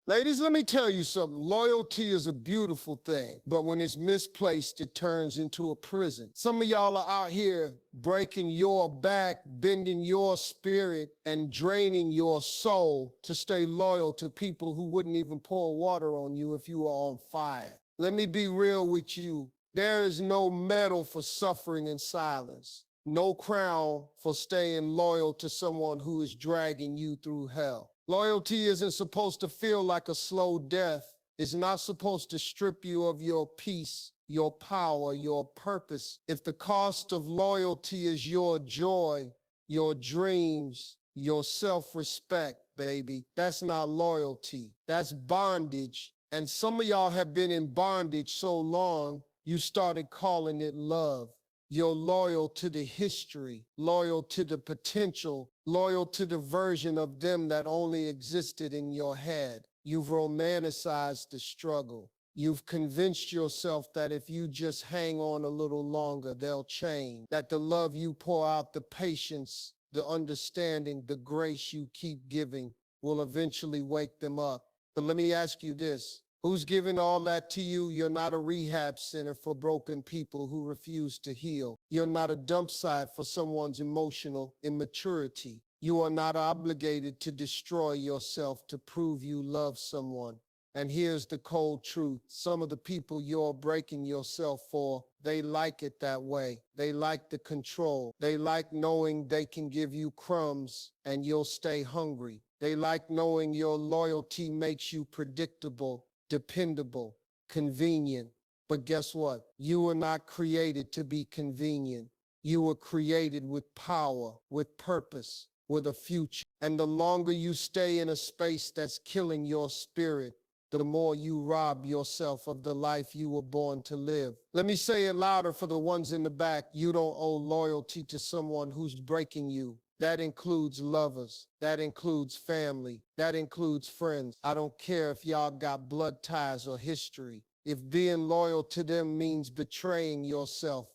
Ladies, let me tell you something. Loyalty is a beautiful thing, but when it's misplaced, it turns into a prison. Some of y'all are out here breaking your back, bending your spirit, and draining your soul to stay loyal to people who wouldn't even pour water on you if you were on fire. Let me be real with you. There is no medal for suffering in silence, no crown for staying loyal to someone who is dragging you through hell. Loyalty isn't supposed to feel like a slow death. It's not supposed to strip you of your peace, your power, your purpose. If the cost of loyalty is your joy, your dreams, your self-respect, baby, that's not loyalty. That's bondage. And some of y'all have been in bondage so long, you started calling it love. You're loyal to the history, loyal to the potential, loyal to the version of them that only existed in your head. You've romanticized the struggle. You've convinced yourself that if you just hang on a little longer, they'll change. That the love you pour out, the patience, the understanding, the grace you keep giving will eventually wake them up. But let me ask you this. Who's giving all that to you? You're not a rehab center for broken people who refuse to heal. You're not a dump site for someone's emotional immaturity. You are not obligated to destroy yourself to prove you love someone. And here's the cold truth. Some of the people you're breaking yourself for, they like it that way. They like the control. They like knowing they can give you crumbs and you'll stay hungry. They like knowing your loyalty makes you predictable, dependable, convenient. But guess what? You were not created to be convenient. You were created with power, with purpose, with a future. And the longer you stay in a space that's killing your spirit, the more you rob yourself of the life you were born to live. Let me say it louder for the ones in the back. You don't owe loyalty to someone who's breaking you. That includes lovers. That includes family. That includes friends. I don't care if y'all got blood ties or history. If being loyal to them means betraying yourself,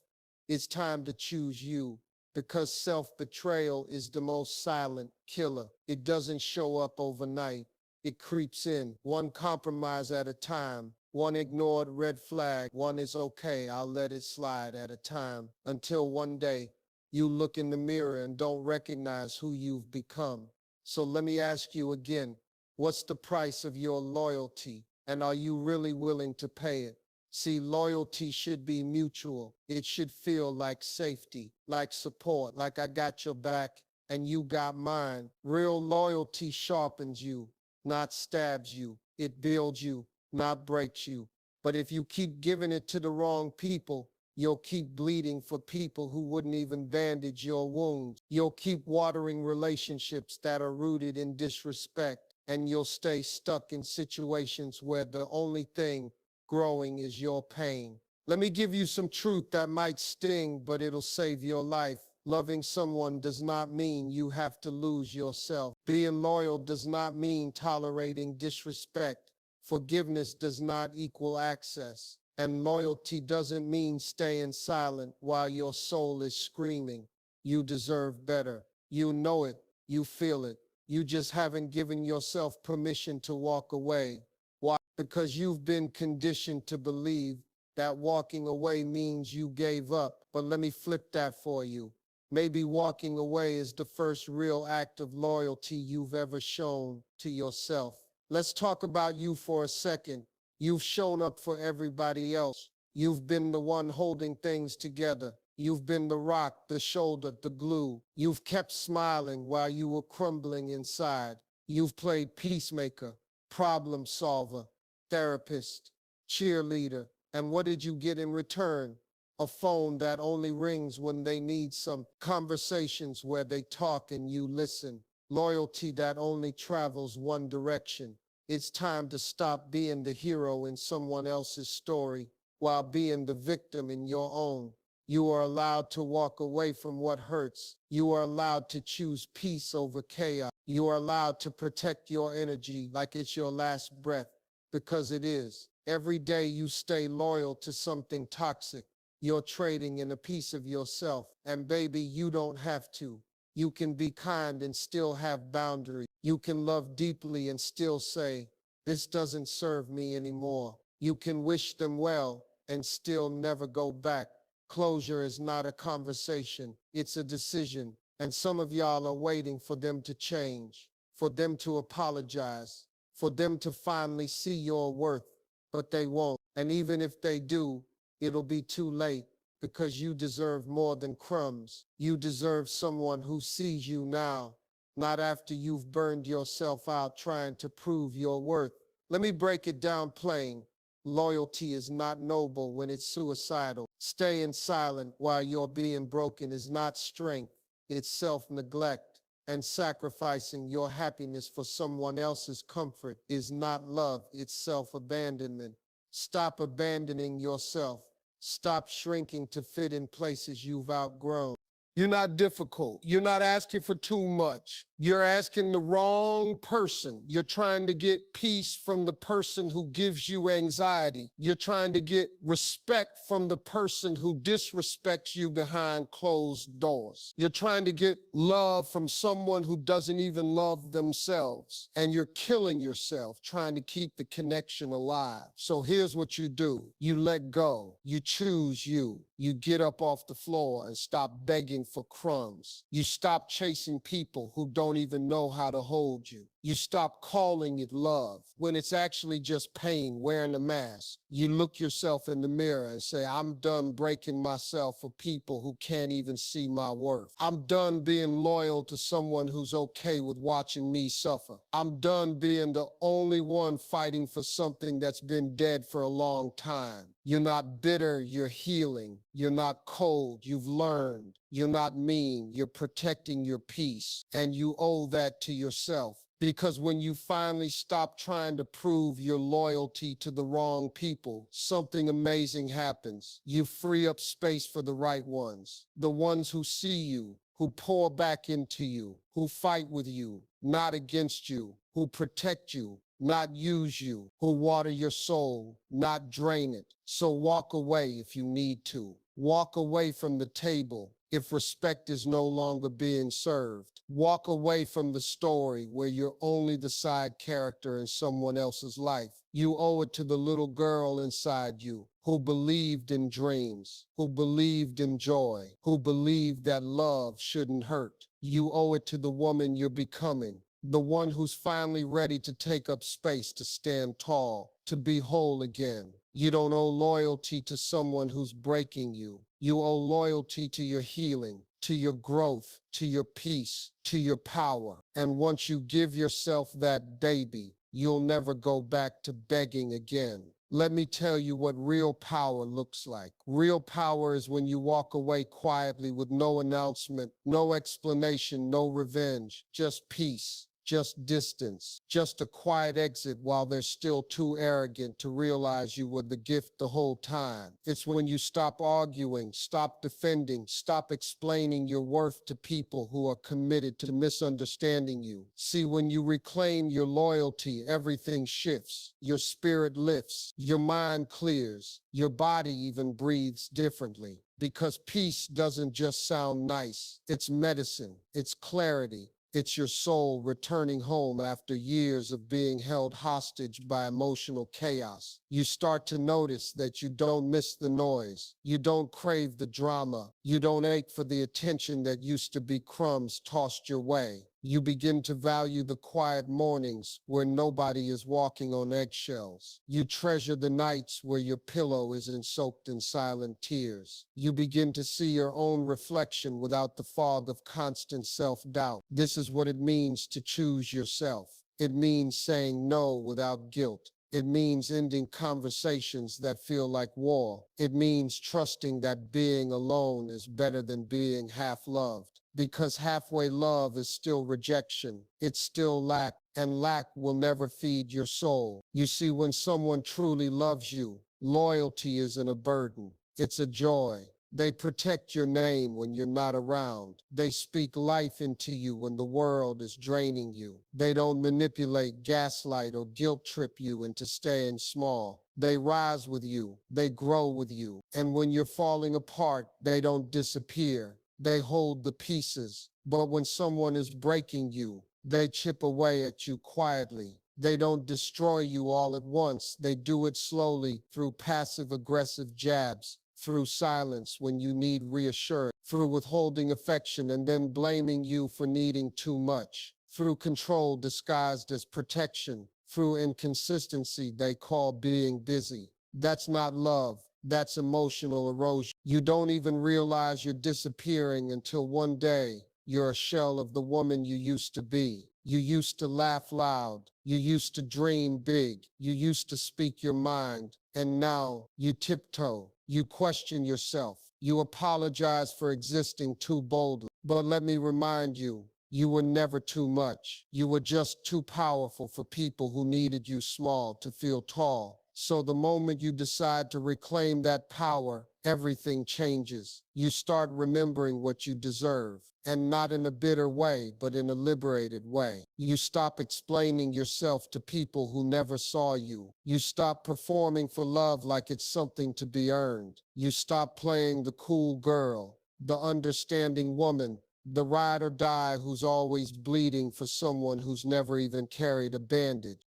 it's time to choose you. Because self-betrayal is the most silent killer. It doesn't show up overnight. It creeps in, one compromise at a time, one ignored red flag, one is okay, I'll let it slide at a time, until one day, you look in the mirror and don't recognize who you've become. So let me ask you again, what's the price of your loyalty? And are you really willing to pay it? See, loyalty should be mutual. It should feel like safety, like support, like I got your back and you got mine. Real loyalty sharpens you, not stabs you. It builds you, not breaks you. But if you keep giving it to the wrong people, you'll keep bleeding for people who wouldn't even bandage your wounds. You'll keep watering relationships that are rooted in disrespect, and you'll stay stuck in situations where the only thing growing is your pain. Let me give you some truth that might sting, but it'll save your life. Loving someone does not mean you have to lose yourself. Being loyal does not mean tolerating disrespect. Forgiveness does not equal access. And loyalty doesn't mean staying silent while your soul is screaming. You deserve better. You know it. You feel it. You just haven't given yourself permission to walk away. Why? Because you've been conditioned to believe that walking away means you gave up. But let me flip that for you. Maybe walking away is the first real act of loyalty you've ever shown to yourself. Let's talk about you for a second. You've shown up for everybody else. You've been the one holding things together. You've been the rock, the shoulder, the glue. You've kept smiling while you were crumbling inside. You've played peacemaker, problem solver, therapist, cheerleader. And what did you get in return? A phone that only rings when they need some, conversations where they talk and you listen, loyalty that only travels one direction. It's time to stop being the hero in someone else's story while being the victim in your own. You are allowed to walk away from what hurts. You are allowed to choose peace over chaos. You are allowed to protect your energy like it's your last breath, because it is. Every day you stay loyal to something toxic, you're trading in a piece of yourself. And baby, you don't have to. You can be kind and still have boundaries. You can love deeply and still say, This doesn't serve me anymore. You can wish them well and still never go back. Closure is not a conversation, it's a decision. And some of y'all are waiting for them to change, for them to apologize, for them to finally see your worth, but they won't. And even if they do, it'll be too late because you deserve more than crumbs. You deserve someone who sees you now, not after you've burned yourself out trying to prove your worth. Let me break it down plain. Loyalty is not noble when it's suicidal. Staying silent while you're being broken is not strength, it's self-neglect. And sacrificing your happiness for someone else's comfort is not love, it's self-abandonment. Stop abandoning yourself. Stop shrinking to fit in places you've outgrown. You're not difficult. You're not asking for too much. You're asking the wrong person. You're trying to get peace from the person who gives you anxiety. You're trying to get respect from the person who disrespects you behind closed doors. You're trying to get love from someone who doesn't even love themselves. And you're killing yourself trying to keep the connection alive. So here's what you do. You let go. You choose you. You get up off the floor and stop begging for crumbs. You stop chasing people who don't even know how to hold you. You stop calling it love when it's actually just pain wearing a mask. You look yourself in the mirror and say, I'm done breaking myself for people who can't even see my worth. I'm done being loyal to someone who's okay with watching me suffer. I'm done being the only one fighting for something that's been dead for a long time. You're not bitter, you're healing. You're not cold, you've learned. You're not mean, you're protecting your peace. And you owe that to yourself. Because when you finally stop trying to prove your loyalty to the wrong people, something amazing happens. You free up space for the right ones. The ones who see you, who pour back into you, who fight with you, not against you, who protect you, not use you, who water your soul, not drain it. So walk away if you need to. Walk away from the table if respect is no longer being served. Walk away from the story where you're only the side character in someone else's life. You owe it to the little girl inside you who believed in dreams, who believed in joy, who believed that love shouldn't hurt. You owe it to the woman you're becoming, the one who's finally ready to take up space, to stand tall, to be whole again. You don't owe loyalty to someone who's breaking you. You owe loyalty to your healing, to your growth, to your peace, to your power. And once you give yourself that baby, you'll never go back to begging again. Let me tell you what real power looks like. Real power is when you walk away quietly with no announcement, no explanation, no revenge, just peace. Just distance, just a quiet exit while they're still too arrogant to realize you were the gift the whole time. It's when you stop arguing, stop defending, stop explaining your worth to people who are committed to misunderstanding you. See, when you reclaim your loyalty, everything shifts. Your spirit lifts, your mind clears, your body even breathes differently. Because peace doesn't just sound nice, it's medicine, it's clarity. It's your soul returning home after years of being held hostage by emotional chaos. You start to notice that you don't miss the noise. You don't crave the drama. You don't ache for the attention that used to be crumbs tossed your way. You begin to value the quiet mornings where nobody is walking on eggshells. You treasure the nights where your pillow isn't soaked in silent tears. You begin to see your own reflection without the fog of constant self-doubt. This is what it means to choose yourself. It means saying no without guilt. It means ending conversations that feel like war. It means trusting that being alone is better than being half-loved. Because halfway love is still rejection. It's still lack, and lack will never feed your soul. You see, when someone truly loves you, loyalty isn't a burden. It's a joy. They protect your name when you're not around. They speak life into you when the world is draining you. They don't manipulate, gaslight, or guilt trip you into staying small. They rise with you. They grow with you. And when you're falling apart, they don't disappear. They hold the pieces. But when someone is breaking you, they chip away at you quietly. They don't destroy you all at once. They do it slowly through passive aggressive jabs, through silence when you need reassurance, through withholding affection and then blaming you for needing too much, through control disguised as protection, through inconsistency they call being busy. That's not love. That's emotional erosion. You don't even realize you're disappearing until one day you're a shell of the woman you used to be. You used to laugh loud. You used to dream big. You used to speak your mind. And now you tiptoe. You question yourself. You apologize for existing too boldly. But let me remind you, you were never too much. You were just too powerful for people who needed you small to feel tall. So the moment you decide to reclaim that power, everything changes. You start remembering what you deserve, and not in a bitter way, but in a liberated way. You stop explaining yourself to people who never saw you. You stop performing for love like it's something to be earned. You stop playing the cool girl, the understanding woman, the ride or die who's always bleeding for someone who's never even carried a bandage.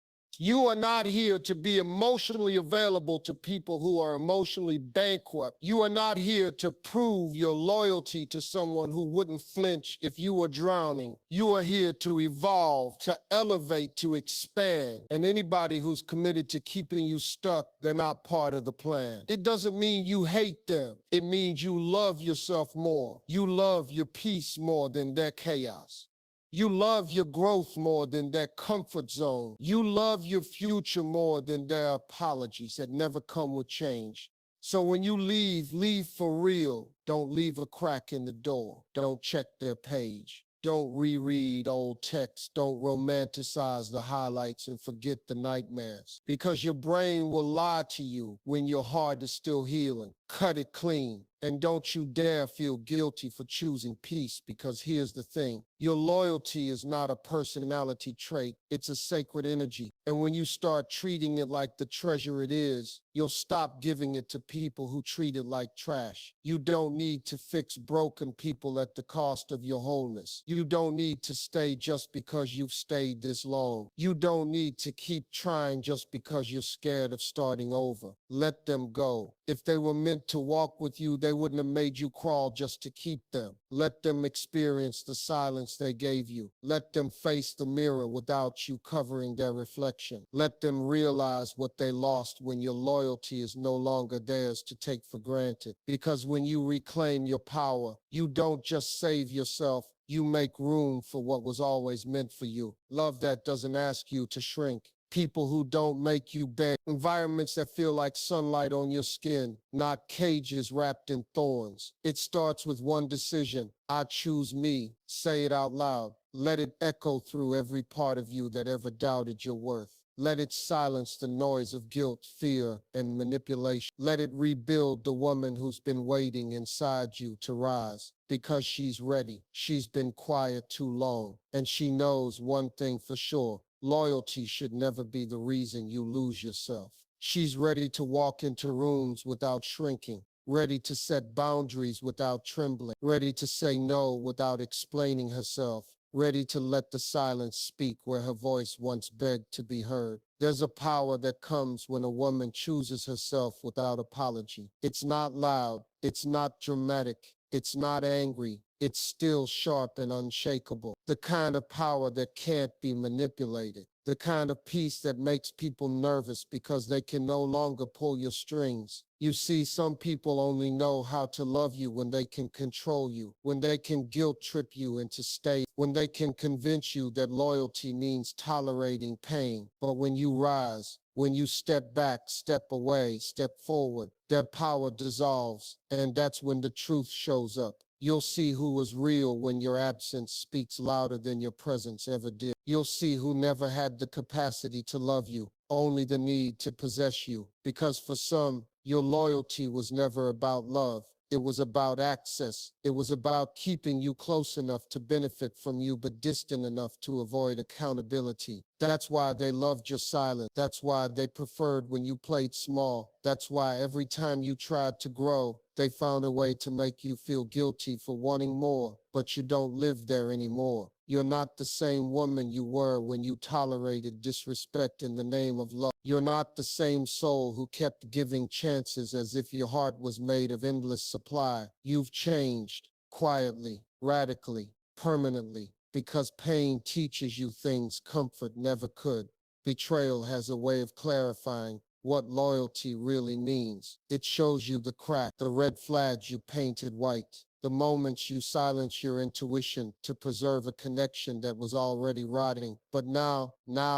You are not here to be emotionally available to people who are emotionally bankrupt. You are not here to prove your loyalty to someone who wouldn't flinch if you were drowning. You are here to evolve, to elevate, to expand. And anybody who's committed to keeping you stuck, they're not part of the plan. It doesn't mean you hate them. It means you love yourself more. You love your peace more than their chaos. You love your growth more than their comfort zone. You love your future more than their apologies that never come with change. So when you leave, leave for real. Don't leave a crack in the door. Don't check their page. Don't reread old texts. Don't romanticize the highlights and forget the nightmares. Because your brain will lie to you when your heart is still healing. Cut it clean. And don't you dare feel guilty for choosing peace, because here's the thing. Your loyalty is not a personality trait. It's a sacred energy. And when you start treating it like the treasure it is, you'll stop giving it to people who treat it like trash. You don't need to fix broken people at the cost of your wholeness. You don't need to stay just because you've stayed this long. You don't need to keep trying just because you're scared of starting over. Let them go. If they were meant to walk with you, they wouldn't have made you crawl just to keep them. Let them experience the silence they gave you. Let them face the mirror without you covering their reflection. Let them realize what they lost when your loyalty is no longer theirs to take for granted. Because when you reclaim your power, you don't just save yourself, you make room for what was always meant for you. Love that doesn't ask you to shrink. People who don't make you beg. Environments that feel like sunlight on your skin, not cages wrapped in thorns. It starts with one decision. I choose me. Say it out loud. Let it echo through every part of you that ever doubted your worth. Let it silence the noise of guilt, fear, and manipulation. Let it rebuild the woman who's been waiting inside you to rise, because she's ready. She's been quiet too long, and she knows one thing for sure. Loyalty should never be the reason you lose yourself. She's ready to walk into rooms without shrinking, ready to set boundaries without trembling, ready to say no without explaining herself, ready to let the silence speak where her voice once begged to be heard. There's a power that comes when a woman chooses herself without apology. It's not loud, it's not dramatic, it's not angry. It's still sharp and unshakable. The kind of power that can't be manipulated. The kind of peace that makes people nervous because they can no longer pull your strings. You see, some people only know how to love you when they can control you, when they can guilt trip you into staying, when they can convince you that loyalty means tolerating pain. But when you rise, when you step back, step away, step forward, their power dissolves, and that's when the truth shows up. You'll see who was real when your absence speaks louder than your presence ever did. You'll see who never had the capacity to love you, only the need to possess you. Because for some, your loyalty was never about love. It was about access. It was about keeping you close enough to benefit from you, but distant enough to avoid accountability. That's why they loved your silence. That's why they preferred when you played small. That's why every time you tried to grow, they found a way to make you feel guilty for wanting more, but you don't live there anymore. You're not the same woman you were when you tolerated disrespect in the name of love. You're not the same soul who kept giving chances as if your heart was made of endless supply. You've changed, quietly, radically, permanently, because pain teaches you things comfort never could. Betrayal has a way of clarifying what loyalty really means. It shows you the crack, the red flags you painted white, the moments you silence your intuition to preserve a connection that was already rotting. But now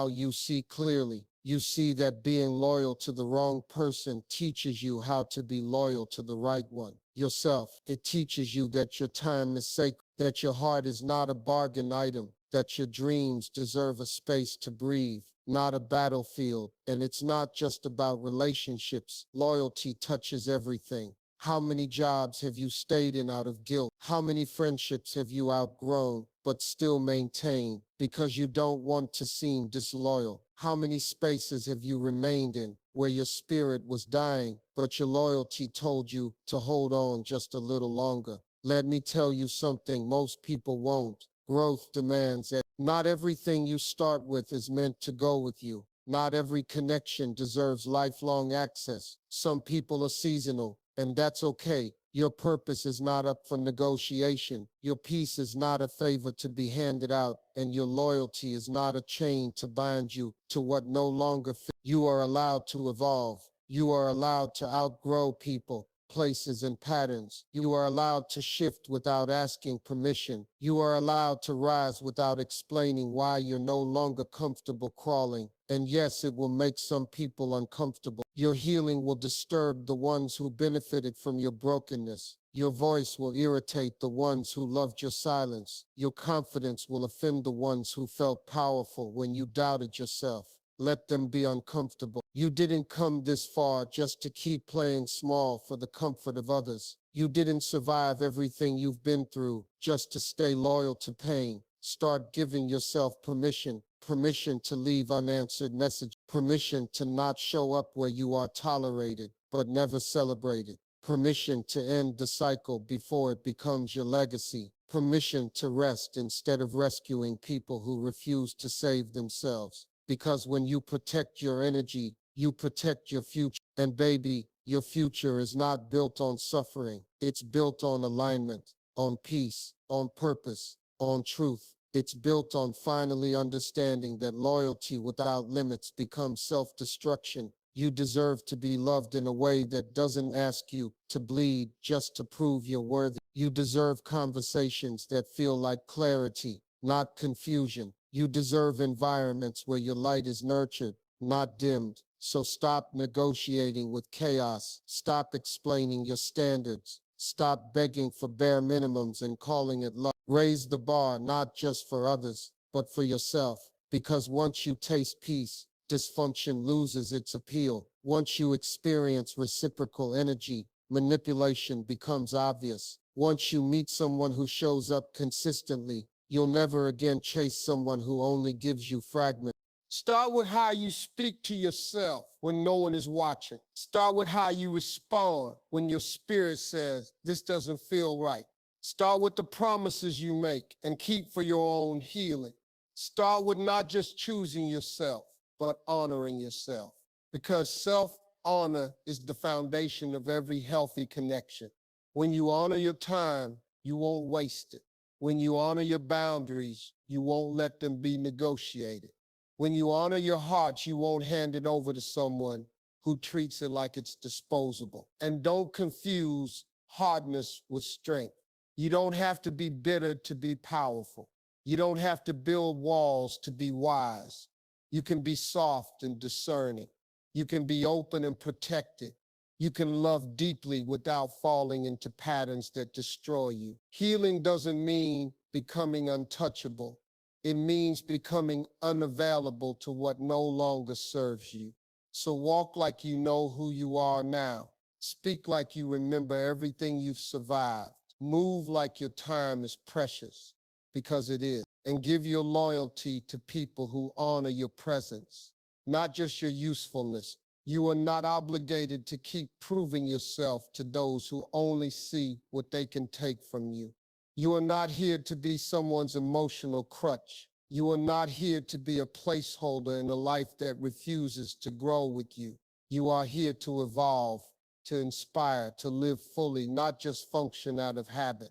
you see clearly. You see that being loyal to the wrong person teaches you how to be loyal to the right one, yourself. It teaches you that your time is sacred, that your heart is not a bargain item, that your dreams deserve a space to breathe, not a battlefield. And it's not just about relationships. Loyalty touches everything. How many jobs have you stayed in out of guilt? How many friendships have you outgrown but still maintained because you don't want to seem disloyal? How many spaces have you remained in where your spirit was dying but your loyalty told you to hold on just a little longer? Let me tell you something most people won't. Growth demands that not everything you start with is meant to go with you. Not every connection deserves lifelong access. Some people are seasonal, and that's okay. Your purpose is not up for negotiation. Your peace is not a favor to be handed out, and your loyalty is not a chain to bind you to what no longer fits. You are allowed to evolve. You are allowed to outgrow people, places, and patterns. You are allowed to shift without asking permission. You are allowed to rise without explaining why you're no longer comfortable crawling. And yes, it will make some people uncomfortable. Your healing will disturb the ones who benefited from your brokenness. Your voice will irritate the ones who loved your silence. Your confidence will offend the ones who felt powerful when you doubted yourself. Let them be uncomfortable. You didn't come this far just to keep playing small for the comfort of others. You didn't survive everything you've been through just to stay loyal to pain. Start giving yourself permission. Permission to leave unanswered messages. Permission to not show up where you are tolerated, but never celebrated. Permission to end the cycle before it becomes your legacy. Permission to rest instead of rescuing people who refuse to save themselves. Because when you protect your energy, you protect your future. And baby, your future is not built on suffering. It's built on alignment, on peace, on purpose, on truth. It's built on finally understanding that loyalty without limits becomes self-destruction. You deserve to be loved in a way that doesn't ask you to bleed just to prove you're worthy. You deserve conversations that feel like clarity, not confusion. You deserve environments where your light is nurtured, not dimmed. So stop negotiating with chaos. Stop explaining your standards. Stop begging for bare minimums and calling it love. Raise the bar not just for others, but for yourself. Because once you taste peace, dysfunction loses its appeal. Once you experience reciprocal energy, manipulation becomes obvious. Once you meet someone who shows up consistently, you'll never again chase someone who only gives you fragments. Start with how you speak to yourself when no one is watching. Start with how you respond when your spirit says, this doesn't feel right. Start with the promises you make and keep for your own healing. Start with not just choosing yourself, but honoring yourself. Because self-honor is the foundation of every healthy connection. When you honor your time, you won't waste it. When you honor your boundaries, you won't let them be negotiated. When you honor your heart, you won't hand it over to someone who treats it like it's disposable. And don't confuse hardness with strength. You don't have to be bitter to be powerful. You don't have to build walls to be wise. You can be soft and discerning. You can be open and protected. You can love deeply without falling into patterns that destroy you. Healing doesn't mean becoming untouchable. It means becoming unavailable to what no longer serves you. So walk like you know who you are now. Speak like you remember everything you've survived. Move like your time is precious, because it is. And give your loyalty to people who honor your presence, not just your usefulness. You are not obligated to keep proving yourself to those who only see what they can take from you. You are not here to be someone's emotional crutch. You are not here to be a placeholder in a life that refuses to grow with you. You are here to evolve, to inspire, to live fully, not just function out of habit.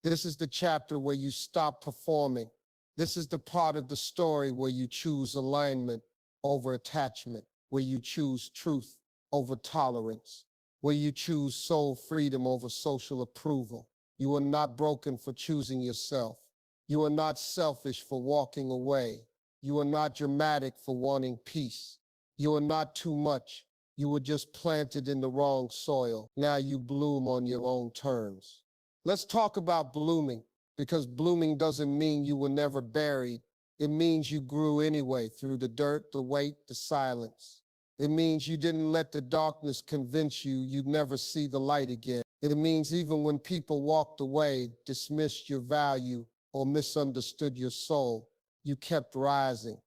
This is the chapter where you stop performing. This is the part of the story where you choose alignment over attachment, where you choose truth over tolerance, where you choose soul freedom over social approval. You are not broken for choosing yourself. You are not selfish for walking away. You are not dramatic for wanting peace. You are not too much. You were just planted in the wrong soil. Now you bloom on your own terms. Let's talk about blooming, because blooming doesn't mean you were never buried. It means you grew anyway, through the dirt, the weight, the silence. It means you didn't let the darkness convince you you'd never see the light again. It means even when people walked away, dismissed your value, or misunderstood your soul, you kept rising.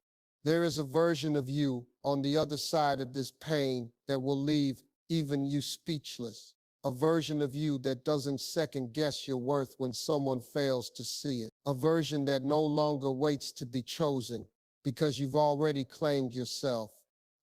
There is a version of you on the other side of this pain that will leave even you speechless. A version of you that doesn't second guess your worth when someone fails to see it. A version that no longer waits to be chosen because you've already claimed yourself.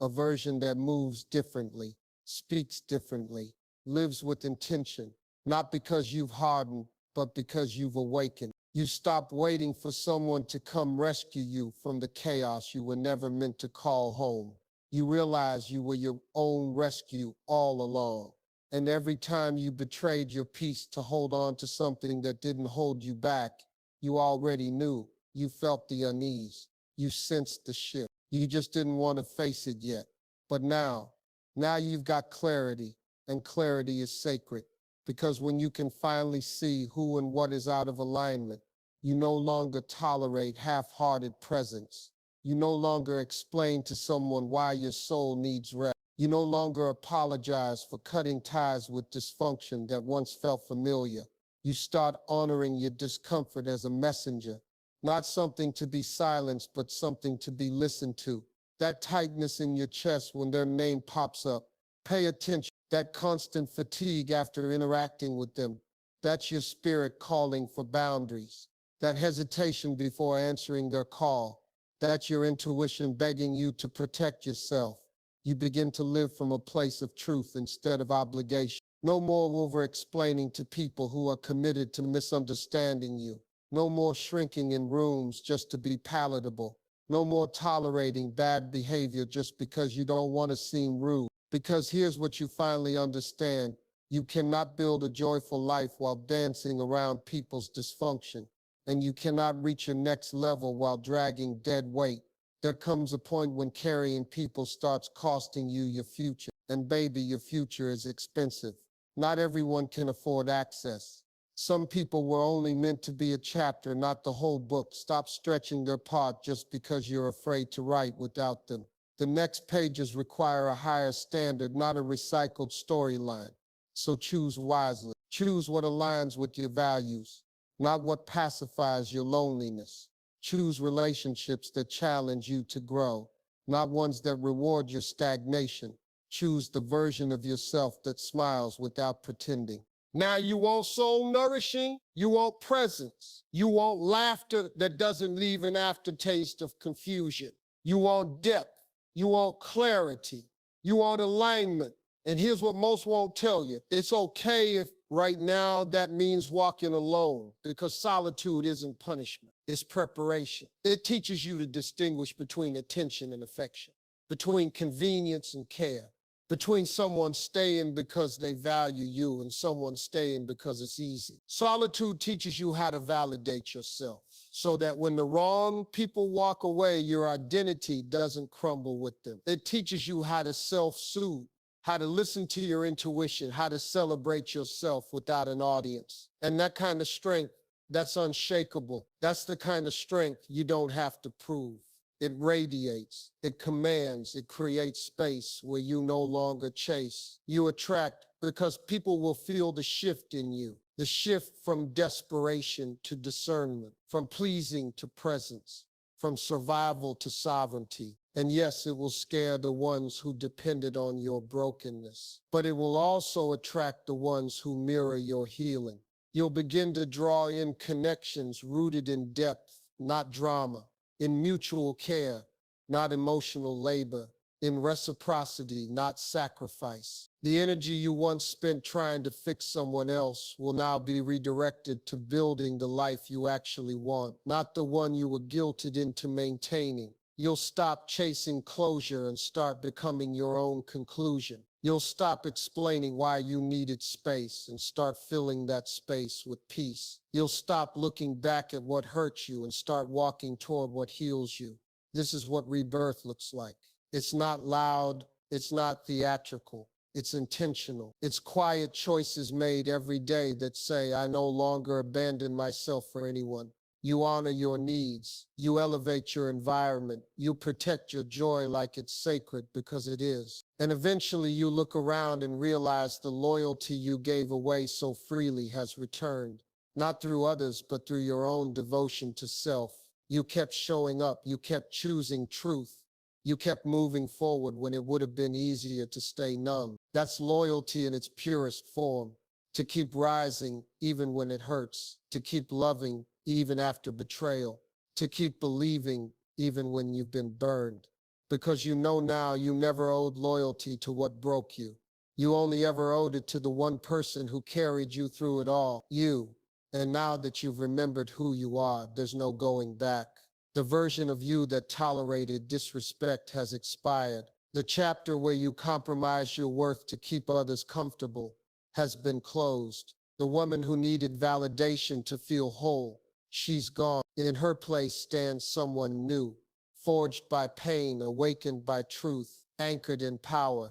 A version that moves differently, speaks differently, lives with intention, not because you've hardened, but because you've awakened. You stopped waiting for someone to come rescue you from the chaos you were never meant to call home. You realized you were your own rescue all along. And every time you betrayed your peace to hold on to something that didn't hold you back, you already knew. You felt the unease. You sensed the shift. You just didn't want to face it yet. But now you've got clarity, and clarity is sacred. Because when you can finally see who and what is out of alignment, you no longer tolerate half-hearted presence. You no longer explain to someone why your soul needs rest. You no longer apologize for cutting ties with dysfunction that once felt familiar. You start honoring your discomfort as a messenger, not something to be silenced, but something to be listened to. That tightness in your chest when their name pops up, pay attention. That constant fatigue after interacting with them, that's your spirit calling for boundaries. That hesitation before answering their call, that's your intuition begging you to protect yourself. You begin to live from a place of truth instead of obligation. No more over-explaining to people who are committed to misunderstanding you. No more shrinking in rooms just to be palatable. No more tolerating bad behavior just because you don't want to seem rude. Because here's what you finally understand. You cannot build a joyful life while dancing around people's dysfunction. And you cannot reach your next level while dragging dead weight. There comes a point when carrying people starts costing you your future. And baby, your future is expensive. Not everyone can afford access. Some people were only meant to be a chapter, not the whole book. Stop stretching their part just because you're afraid to write without them. The next pages require a higher standard, not a recycled storyline. So choose wisely. Choose what aligns with your values, not what pacifies your loneliness. Choose relationships that challenge you to grow, not ones that reward your stagnation. Choose the version of yourself that smiles without pretending. Now you want soul nourishing, you want presence, you want laughter that doesn't leave an aftertaste of confusion. You want depth, you want clarity, you want alignment. And here's what most won't tell you. It's okay if right now that means walking alone, because solitude isn't punishment, it's preparation. It teaches you to distinguish between attention and affection, between convenience and care, between someone staying because they value you and someone staying because it's easy. Solitude teaches you how to validate yourself so that when the wrong people walk away, your identity doesn't crumble with them. It teaches you how to self-soothe, how to listen to your intuition, how to celebrate yourself without an audience. And that kind of strength, that's unshakable. That's the kind of strength you don't have to prove. It radiates, it commands, it creates space where you no longer chase. You attract because people will feel the shift in you, the shift from desperation to discernment, from pleasing to presence, from survival to sovereignty. And yes, it will scare the ones who depended on your brokenness, but it will also attract the ones who mirror your healing. You'll begin to draw in connections rooted in depth, not drama, in mutual care, not emotional labor, in reciprocity, not sacrifice. The energy you once spent trying to fix someone else will now be redirected to building the life you actually want, not the one you were guilted into maintaining. You'll stop chasing closure and start becoming your own conclusion. You'll stop explaining why you needed space and start filling that space with peace. You'll stop looking back at what hurt you and start walking toward what heals you. This is what rebirth looks like. It's not loud, it's not theatrical, it's intentional. It's quiet choices made every day that say, I no longer abandon myself for anyone. You honor your needs. You elevate your environment. You protect your joy like it's sacred because it is. And eventually you look around and realize the loyalty you gave away so freely has returned, not through others, but through your own devotion to self. You kept showing up. You kept choosing truth. You kept moving forward when it would have been easier to stay numb. That's loyalty in its purest form. To keep rising even when it hurts. To keep loving even after betrayal, to keep believing even when you've been burned. Because you know now you never owed loyalty to what broke you. You only ever owed it to the one person who carried you through it all, you. And now that you've remembered who you are, there's no going back. The version of you that tolerated disrespect has expired. The chapter where you compromised your worth to keep others comfortable has been closed. The woman who needed validation to feel whole, she's gone. In her place stands someone new, forged by pain, awakened by truth, anchored in power.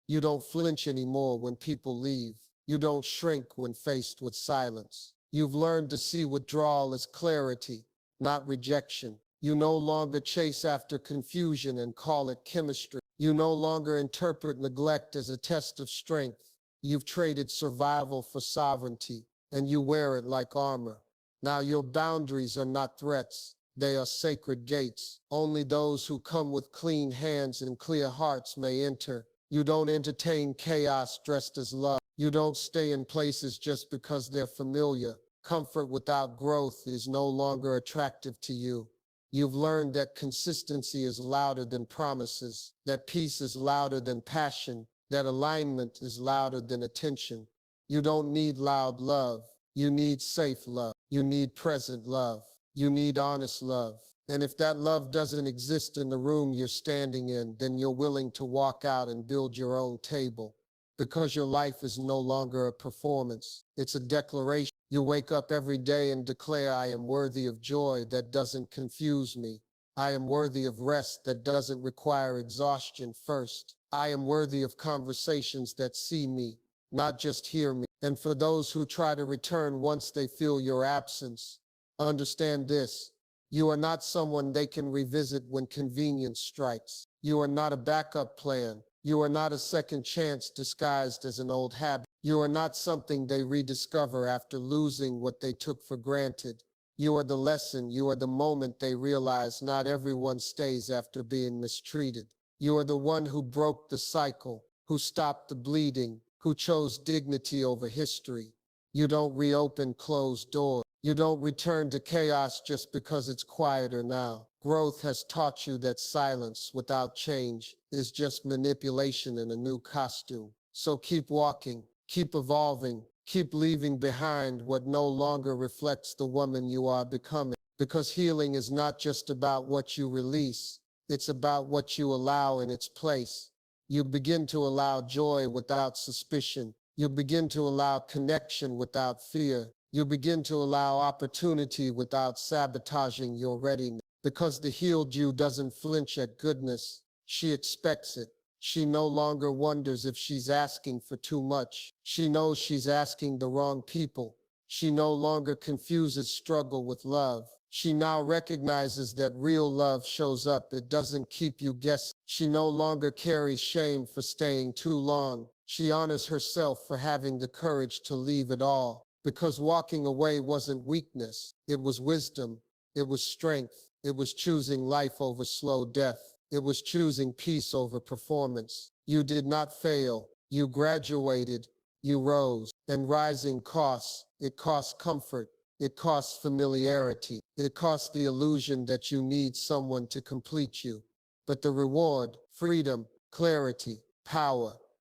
You don't flinch anymore when people leave. You don't shrink when faced with silence. You've learned to see withdrawal as clarity, not rejection. You no longer chase after confusion and call it chemistry. You no longer interpret neglect as a test of strength. You've traded survival for sovereignty, and you wear it like armor. Now your boundaries are not threats, they are sacred gates. Only those who come with clean hands and clear hearts may enter. You don't entertain chaos dressed as love. You don't stay in places just because they're familiar. Comfort without growth is no longer attractive to you. You've learned that consistency is louder than promises, that peace is louder than passion, that alignment is louder than attention. You don't need loud love. You need safe love. You need present love. You need honest love. And if that love doesn't exist in the room you're standing in, then you're willing to walk out and build your own table. Because your life is no longer a performance. It's a declaration. You wake up every day and declare, I am worthy of joy that doesn't confuse me. I am worthy of rest that doesn't require exhaustion first. I am worthy of conversations that see me, not just hear me. And for those who try to return once they feel your absence, understand this. You are not someone they can revisit when convenience strikes. You are not a backup plan. You are not a second chance disguised as an old habit. You are not something they rediscover after losing what they took for granted. You are the lesson. You are the moment they realize not everyone stays after being mistreated. You are the one who broke the cycle, who stopped the bleeding, who chose dignity over history. You don't reopen closed doors. You don't return to chaos just because it's quieter now. Growth has taught you that silence without change is just manipulation in a new costume. So keep walking, keep evolving, keep leaving behind what no longer reflects the woman you are becoming. Because healing is not just about what you release, it's about what you allow in its place. You begin to allow joy without suspicion. You begin to allow connection without fear. You begin to allow opportunity without sabotaging your readiness. Because the healed you doesn't flinch at goodness, she expects it. She no longer wonders if she's asking for too much. She knows she's asking the wrong people. She no longer confuses struggle with love. She now recognizes that real love shows up. It doesn't keep you guessing. She no longer carries shame for staying too long. She honors herself for having the courage to leave it all. Because walking away wasn't weakness. It was wisdom. It was strength. It was choosing life over slow death. It was choosing peace over performance. You did not fail. You graduated. You rose. And rising costs. It costs comfort. It costs familiarity. It costs the illusion that you need someone to complete you. But the reward, freedom, clarity, power,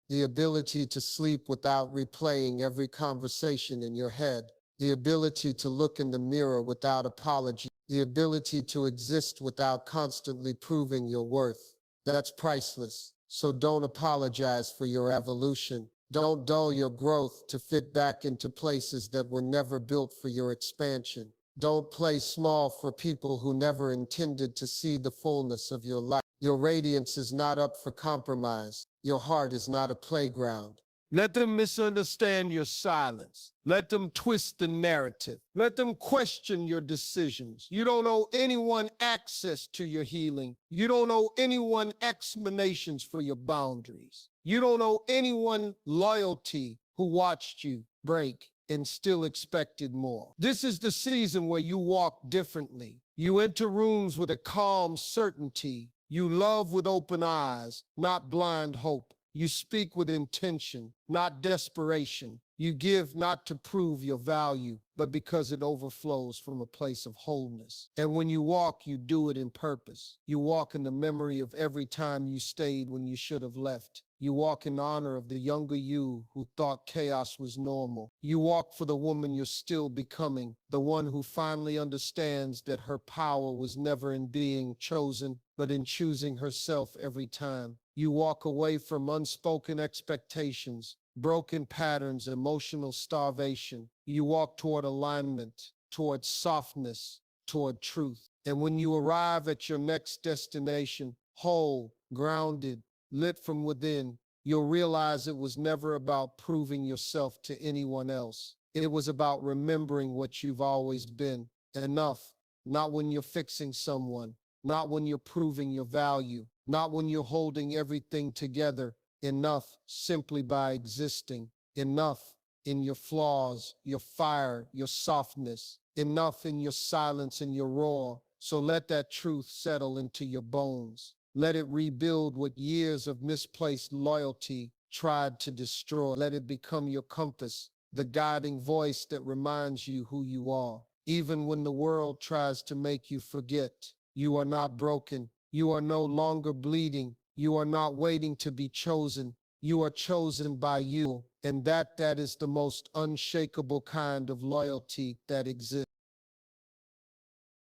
the ability to sleep without replaying every conversation in your head, the ability to look in the mirror without apology, the ability to exist without constantly proving your worth. That's priceless. So don't apologize for your evolution. Don't dull your growth to fit back into places that were never built for your expansion. Don't play small for people who never intended to see the fullness of your life. Your radiance is not up for compromise. Your heart is not a playground. Let them misunderstand your silence. Let them twist the narrative. Let them question your decisions. You don't owe anyone access to your healing. You don't owe anyone explanations for your boundaries. You don't owe anyone loyalty who watched you break and still expected more. This is the season where you walk differently. You enter rooms with a calm certainty. You love with open eyes, not blind hope. You speak with intention, not desperation. You give not to prove your value, but because it overflows from a place of wholeness. And when you walk, you do it in purpose. You walk in the memory of every time you stayed when you should have left. You walk in honor of the younger you who thought chaos was normal. You walk for the woman you're still becoming, the one who finally understands that her power was never in being chosen, but in choosing herself every time. You walk away from unspoken expectations, broken patterns, emotional starvation. You walk toward alignment, toward softness, toward truth. And when you arrive at your next destination, whole, grounded, lit from within, you'll realize it was never about proving yourself to anyone else. It was about remembering what you've always been. Enough, not when you're fixing someone, not when you're proving your value, not when you're holding everything together. Enough simply by existing. Enough in your flaws, your fire, your softness. Enough in your silence and your roar. So let that truth settle into your bones. Let it rebuild what years of misplaced loyalty tried to destroy. Let it become your compass, the guiding voice that reminds you who you are. Even when the world tries to make you forget, you are not broken. You are no longer bleeding. You are not waiting to be chosen. You are chosen by you. And that is the most unshakable kind of loyalty that exists.